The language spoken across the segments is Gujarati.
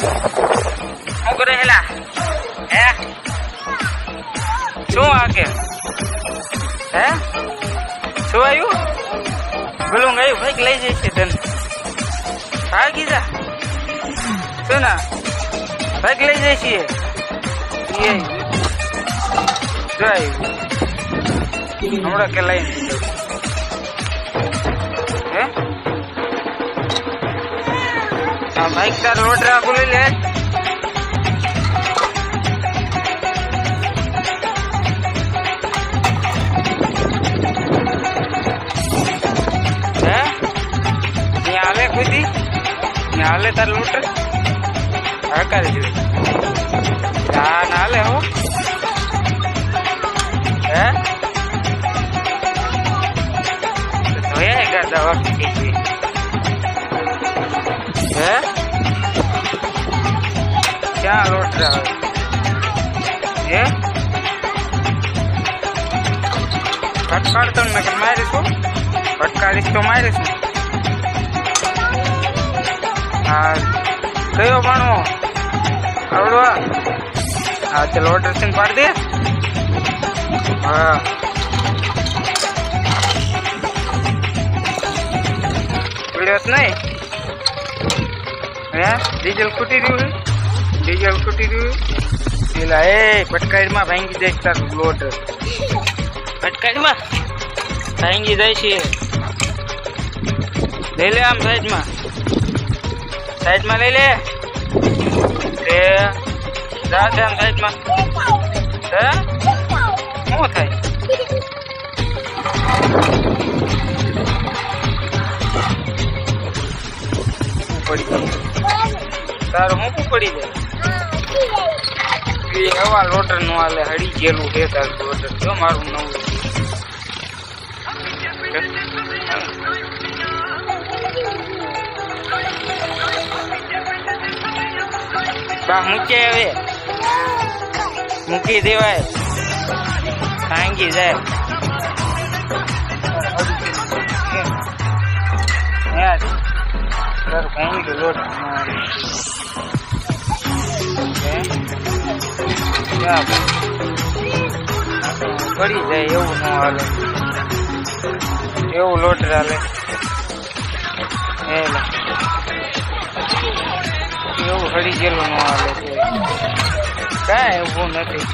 શું કરે હેલા હે શું આગે હે શું આવ્યું પેલું ગયું ભાઈ લઈ જઈશે તને ભાગી જા શું ના ભાગ લઈ જઈશે જો હમણાં કે લઈને હે હા ભાઈ તાર લોટરા બોલી લે हाले कोई दी हाले तार लूट कर नाले हो दवा क्या लौट रहा है फटकाड़ तो मैं मारिस फटकाड़ीश तो मारिस हाँ कयो भणो आवड़वा हाँ चलो ड्रेसिंग पाड़ दे हाँ पीड़त नहीं डीजल फूटी रही पेला ए फटकाड़ी में भांगी जाए तार लोट फटकाड़ी में भांगी जाए ले ले आम साइड में ले ले जा आम साइड में શું થાય પડી તારું હું પડી જાય હવા લોટર નું હાલે હડી ગયેલું છે તારું લોટર જો મારું નવું બા મૂકે હવે મૂકી દેવાય ભાંગી જાય ભાંગી ગયો લોટ પડી જાય એવું ન હાલે એવું લોટ હાલે એવું હળી ગયેલું ન હાલે કાંઈ એવું નથી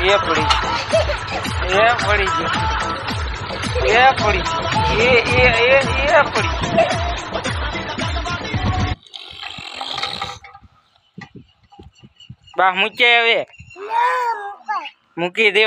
એ પડી બા મૂકે હવે મૂકી દેવા